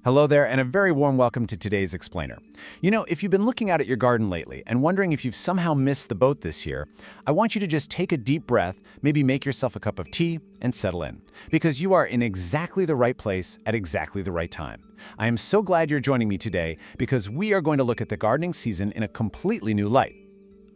Hello there, and a very warm welcome to today's Explainer. If you've been looking out at your garden lately and wondering if you've somehow missed the boat this year, I want you to just take a deep breath, maybe make yourself a cup of tea, and settle in. Because you are in exactly the right place at exactly the right time. I am so glad you're joining me today because we are going to look at the gardening season in a completely new light.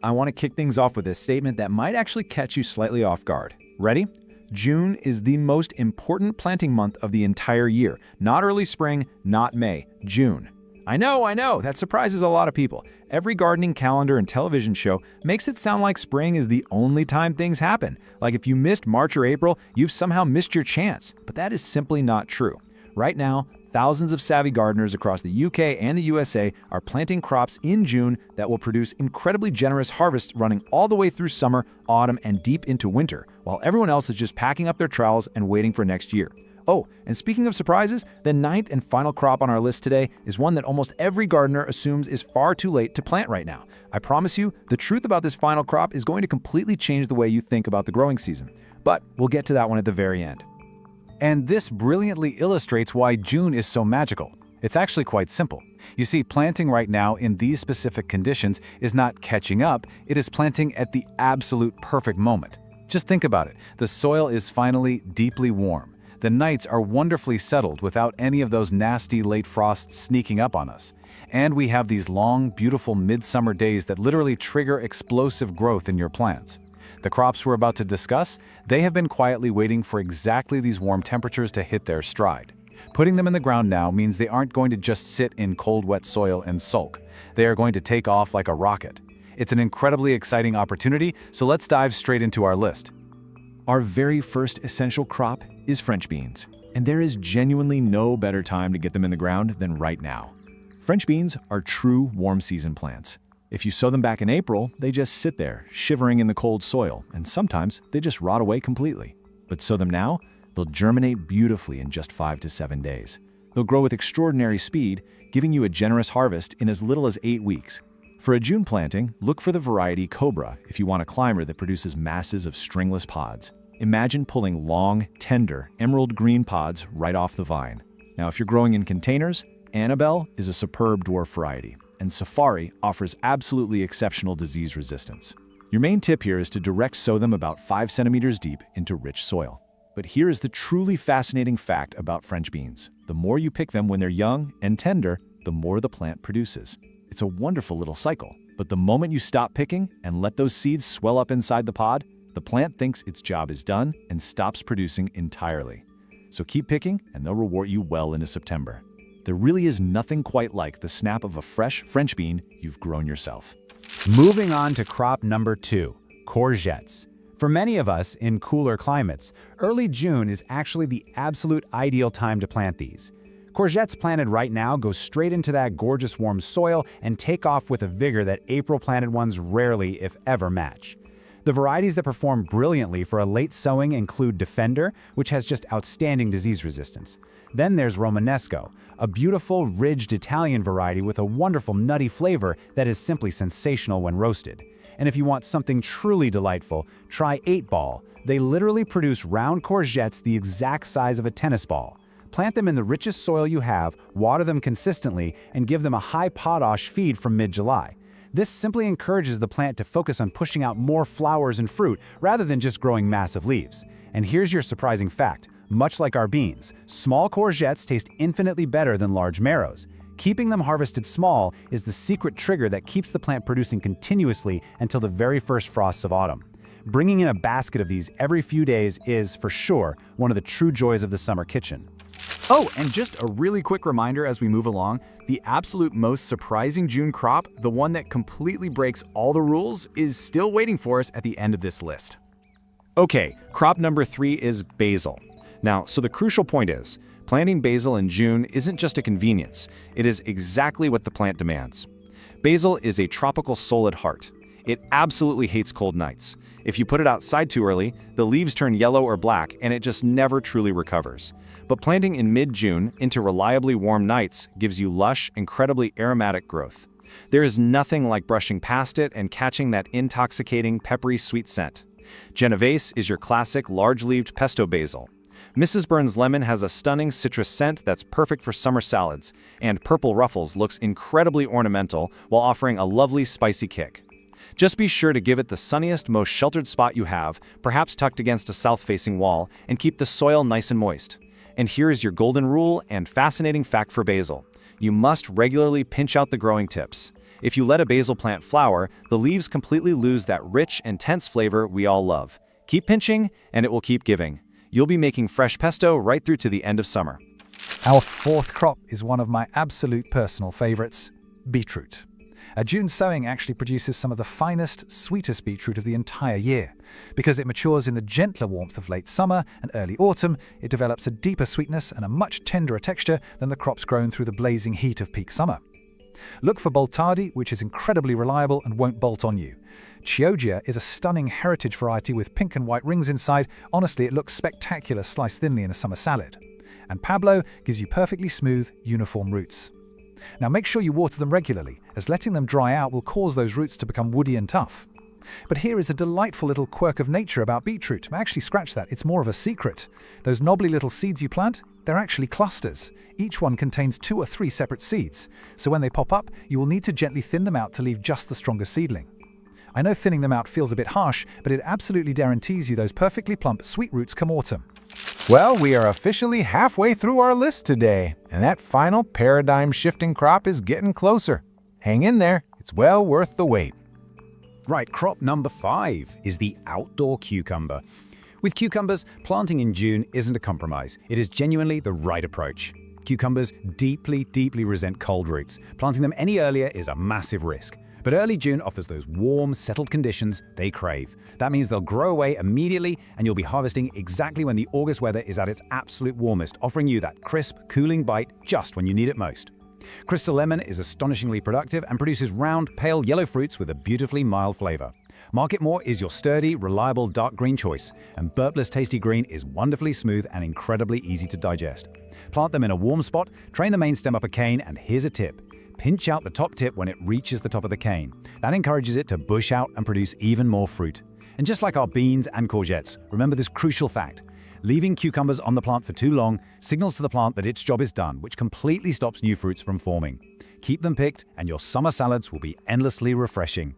I want to kick things off with a statement that might actually catch you slightly off guard. Ready? June is the most important planting month of the entire year. Not early spring, not May, June. I know, that surprises a lot of people. Every gardening calendar and television show makes it sound like spring is the only time things happen. Like if you missed March or April, you've somehow missed your chance. But that is simply not true. Right now, thousands of savvy gardeners across the UK and the USA are planting crops in June that will produce incredibly generous harvests running all the way through summer, autumn, and deep into winter, while everyone else is just packing up their trowels and waiting for next year. Oh, and speaking of surprises, the ninth and final crop on our list today is one that almost every gardener assumes is far too late to plant right now. I promise you, the truth about this final crop is going to completely change the way you think about the growing season. But we'll get to that one at the very end. And this brilliantly illustrates why June is so magical. It's actually quite simple. You see, planting right now in these specific conditions is not catching up, it is planting at the absolute perfect moment. Just think about it. The soil is finally deeply warm. The nights are wonderfully settled without any of those nasty late frosts sneaking up on us. And we have these long, beautiful midsummer days that literally trigger explosive growth in your plants. The crops we're about to discuss, they have been quietly waiting for exactly these warm temperatures to hit their stride. Putting them in the ground now means they aren't going to just sit in cold, wet soil and sulk. They are going to take off like a rocket. It's an incredibly exciting opportunity, so let's dive straight into our list. Our very first essential crop is French beans, and there is genuinely no better time to get them in the ground than right now. French beans are true warm season plants. If you sow them back in April, they just sit there, shivering in the cold soil, and sometimes they just rot away completely. But sow them now, they'll germinate beautifully in just 5 to 7 days. They'll grow with extraordinary speed, giving you a generous harvest in as little as 8 weeks. For a June planting, look for the variety Cobra if you want a climber that produces masses of stringless pods. Imagine pulling long, tender, emerald green pods right off the vine. Now, if you're growing in containers, Annabelle is a superb dwarf variety, and Safari offers absolutely exceptional disease resistance. Your main tip here is to direct sow them about 5 centimeters deep into rich soil. But here is the truly fascinating fact about French beans. The more you pick them when they're young and tender, the more the plant produces. It's a wonderful little cycle. But the moment you stop picking and let those seeds swell up inside the pod, the plant thinks its job is done and stops producing entirely. So keep picking and they'll reward you well into September. There really is nothing quite like the snap of a fresh French bean you've grown yourself. Moving on to crop number 2, courgettes. For many of us in cooler climates, early June is actually the absolute ideal time to plant these. Courgettes planted right now go straight into that gorgeous warm soil and take off with a vigor that April-planted ones rarely, if ever, match. The varieties that perform brilliantly for a late sowing include Defender, which has just outstanding disease resistance. Then there's Romanesco, a beautiful, ridged Italian variety with a wonderful nutty flavor that is simply sensational when roasted. And if you want something truly delightful, try 8-Ball. They literally produce round courgettes the exact size of a tennis ball. Plant them in the richest soil you have, water them consistently, and give them a high potash feed from mid-July. This simply encourages the plant to focus on pushing out more flowers and fruit rather than just growing massive leaves. And here's your surprising fact. Much like our beans, small courgettes taste infinitely better than large marrows. Keeping them harvested small is the secret trigger that keeps the plant producing continuously until the very first frosts of autumn. Bringing in a basket of these every few days is, for sure, one of the true joys of the summer kitchen. Oh, and just a really quick reminder as we move along, the absolute most surprising June crop, the one that completely breaks all the rules, is still waiting for us at the end of this list. Okay, crop number 3 is basil. Now, so the crucial point is, planting basil in June isn't just a convenience, it is exactly what the plant demands. Basil is a tropical soul at heart. It absolutely hates cold nights. If you put it outside too early, the leaves turn yellow or black and it just never truly recovers. But planting in mid-June into reliably warm nights gives you lush, incredibly aromatic growth. There is nothing like brushing past it and catching that intoxicating, peppery, sweet scent. Genovese is your classic large-leaved pesto basil. Mrs. Burns Lemon has a stunning citrus scent that's perfect for summer salads, and Purple Ruffles looks incredibly ornamental while offering a lovely spicy kick. Just be sure to give it the sunniest, most sheltered spot you have, perhaps tucked against a south-facing wall, and keep the soil nice and moist. And here is your golden rule and fascinating fact for basil. You must regularly pinch out the growing tips. If you let a basil plant flower, the leaves completely lose that rich, intense flavor we all love. Keep pinching, and it will keep giving. You'll be making fresh pesto right through to the end of summer. Our fourth crop is one of my absolute personal favorites, beetroot. A June sowing actually produces some of the finest, sweetest beetroot of the entire year. Because it matures in the gentler warmth of late summer and early autumn, it develops a deeper sweetness and a much tenderer texture than the crops grown through the blazing heat of peak summer. Look for Boltardi, which is incredibly reliable and won't bolt on you. Chioggia is a stunning heritage variety with pink and white rings inside. Honestly, it looks spectacular sliced thinly in a summer salad. And Pablo gives you perfectly smooth, uniform roots. Now make sure you water them regularly, as letting them dry out will cause those roots to become woody and tough. But here is a delightful little quirk of nature about beetroot. Actually, scratch that, it's more of a secret. Those knobbly little seeds you plant, they're actually clusters. Each one contains 2 or 3 separate seeds, so when they pop up, you will need to gently thin them out to leave just the strongest seedling. I know thinning them out feels a bit harsh, but it absolutely guarantees you those perfectly plump, sweet roots come autumn. Well, we are officially halfway through our list today, and that final paradigm-shifting crop is getting closer. Hang in there, it's well worth the wait. Right, crop number 5 is the outdoor cucumber. With cucumbers, planting in June isn't a compromise. It is genuinely the right approach. Cucumbers deeply resent cold roots. Planting them any earlier is a massive risk. But early June offers those warm, settled conditions they crave. That means they'll grow away immediately, and you'll be harvesting exactly when the August weather is at its absolute warmest, offering you that crisp, cooling bite just when you need it most. Crystal Lemon is astonishingly productive and produces round, pale yellow fruits with a beautifully mild flavor. Market More is your sturdy, reliable dark green choice, and Burpless Tasty Green is wonderfully smooth and incredibly easy to digest. Plant them in a warm spot, train the main stem up a cane, and here's a tip. Pinch out the top tip when it reaches the top of the cane. That encourages it to bush out and produce even more fruit. And just like our beans and courgettes, remember this crucial fact. Leaving cucumbers on the plant for too long signals to the plant that its job is done, which completely stops new fruits from forming. Keep them picked, and your summer salads will be endlessly refreshing.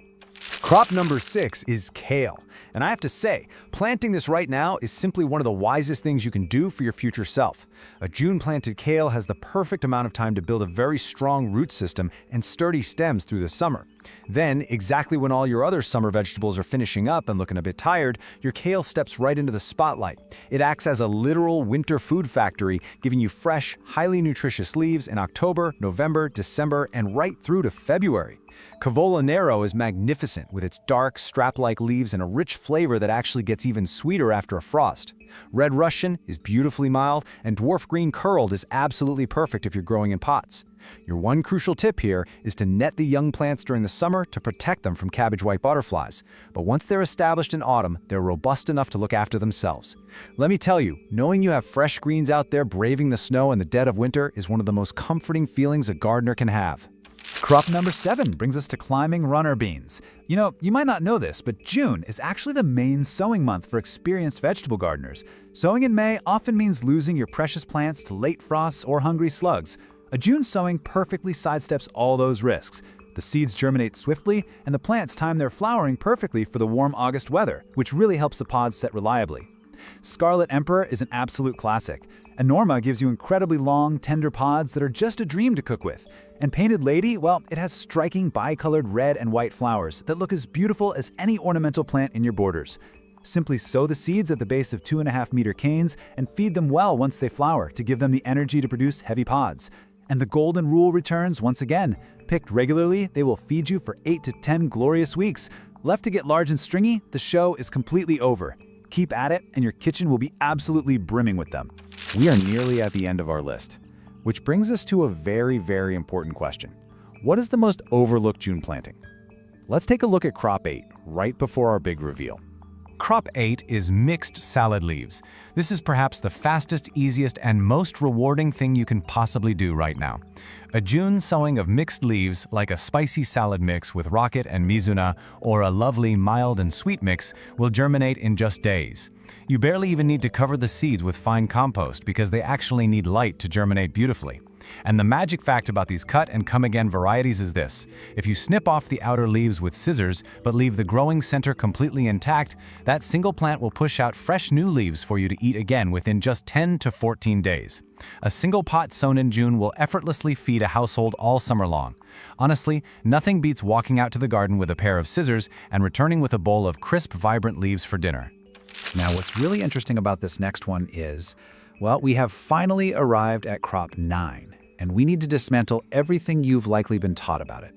Crop number 6 is kale. And I have to say, planting this right now is simply one of the wisest things you can do for your future self. A June-planted kale has the perfect amount of time to build a very strong root system and sturdy stems through the summer. Then, exactly when all your other summer vegetables are finishing up and looking a bit tired, your kale steps right into the spotlight. It acts as a literal winter food factory, giving you fresh, highly nutritious leaves in October, November, December, and right through to February. Cavola Nero is magnificent with its dark, strap-like leaves and a rich flavor that actually gets even sweeter after a frost. Red Russian is beautifully mild, and Dwarf Green Curled is absolutely perfect if you're growing in pots. Your one crucial tip here is to net the young plants during the summer to protect them from cabbage white butterflies. But once they're established in autumn, they're robust enough to look after themselves. Let me tell you, knowing you have fresh greens out there braving the snow in the dead of winter is one of the most comforting feelings a gardener can have. Crop number 7 brings us to climbing runner beans. You know, you might not know this, but June is actually the main sowing month for experienced vegetable gardeners. Sowing in May often means losing your precious plants to late frosts or hungry slugs. A June sowing perfectly sidesteps all those risks. The seeds germinate swiftly, and the plants time their flowering perfectly for the warm August weather, which really helps the pods set reliably. Scarlet Emperor is an absolute classic. Enorma gives you incredibly long, tender pods that are just a dream to cook with. And Painted Lady, well, it has striking bicolored red and white flowers that look as beautiful as any ornamental plant in your borders. Simply sow the seeds at the base of 2.5-meter canes and feed them well once they flower to give them the energy to produce heavy pods. And the golden rule returns once again. Picked regularly, they will feed you for 8 to 10 glorious weeks. Left to get large and stringy, the show is completely over. Keep at it, and your kitchen will be absolutely brimming with them. We are nearly at the end of our list, which brings us to a very important question. What is the most overlooked June planting? Let's take a look at crop 8, right before our big reveal. Crop 8 is mixed salad leaves. This is perhaps the fastest, easiest, and most rewarding thing you can possibly do right now. A June sowing of mixed leaves, like a spicy salad mix with rocket and mizuna, or a lovely mild and sweet mix, will germinate in just days. You barely even need to cover the seeds with fine compost because they actually need light to germinate beautifully. And the magic fact about these cut and come again varieties is this: if you snip off the outer leaves with scissors but leave the growing center completely intact, that single plant will push out fresh new leaves for you to eat again within just 10 to 14 days. A single pot sown in June will effortlessly feed a household all summer long. Honestly, nothing beats walking out to the garden with a pair of scissors and returning with a bowl of crisp, vibrant leaves for dinner. Now, what's really interesting about this next one is, well, we have finally arrived at crop 9. And we need to dismantle everything you've likely been taught about it.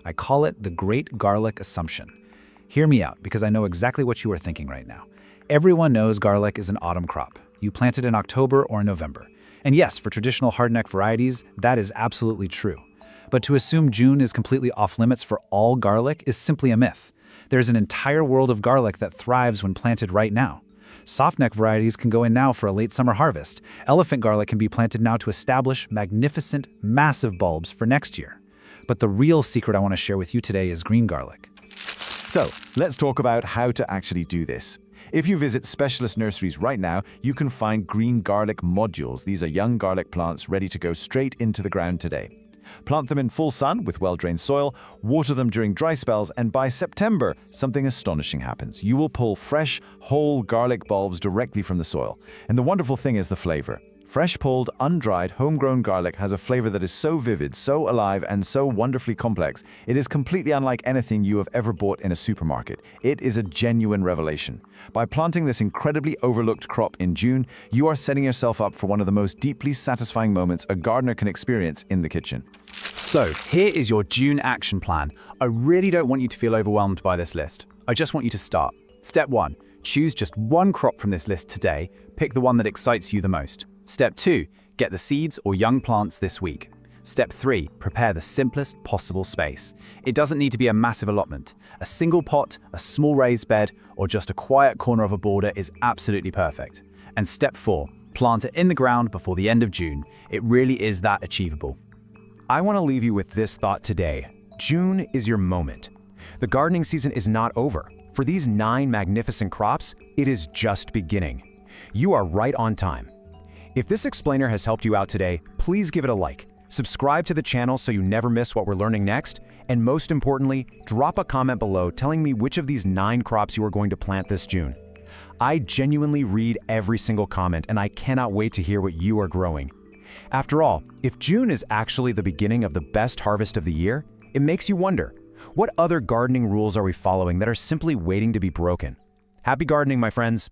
I call it the Great Garlic Assumption. Hear me out, because I know exactly what you are thinking right now. Everyone knows garlic is an autumn crop. You plant it in October or November. And yes, for traditional hardneck varieties, that is absolutely true. But to assume June is completely off limits for all garlic is simply a myth. There's an entire world of garlic that thrives when planted right now. Softneck varieties can go in now for a late summer harvest. Elephant garlic can be planted now to establish magnificent, massive bulbs for next year. But the real secret I want to share with you today is green garlic. So, let's talk about how to actually do this. If you visit specialist nurseries right now, you can find green garlic modules. These are young garlic plants ready to go straight into the ground today. Plant them in full sun with well-drained soil, water them during dry spells, and by September, something astonishing happens. You will pull fresh, whole garlic bulbs directly from the soil. And the wonderful thing is the flavor. Fresh pulled, undried, homegrown garlic has a flavor that is so vivid, so alive, and so wonderfully complex. It is completely unlike anything you have ever bought in a supermarket. It is a genuine revelation. By planting this incredibly overlooked crop in June, you are setting yourself up for one of the most deeply satisfying moments a gardener can experience in the kitchen. So, here is your June action plan. I really don't want you to feel overwhelmed by this list. I just want you to start. Step 1. Choose just one crop from this list today. Pick the one that excites you the most. Step 2. Get the seeds or young plants this week. Step 3. Prepare the simplest possible space. It doesn't need to be a massive allotment. A single pot, a small raised bed, or just a quiet corner of a border is absolutely perfect. And Step 4. Plant it in the ground before the end of June. It really is that achievable. I want to leave you with this thought today. June is your moment. The gardening season is not over. For these 9 magnificent crops, it is just beginning. You are right on time. If this explainer has helped you out today, please give it a like. Subscribe to the channel so you never miss what we're learning next. And most importantly, drop a comment below telling me which of these 9 crops you are going to plant this June. I genuinely read every single comment, and I cannot wait to hear what you are growing. After all, if June is actually the beginning of the best harvest of the year, it makes you wonder, what other gardening rules are we following that are simply waiting to be broken? Happy gardening, my friends!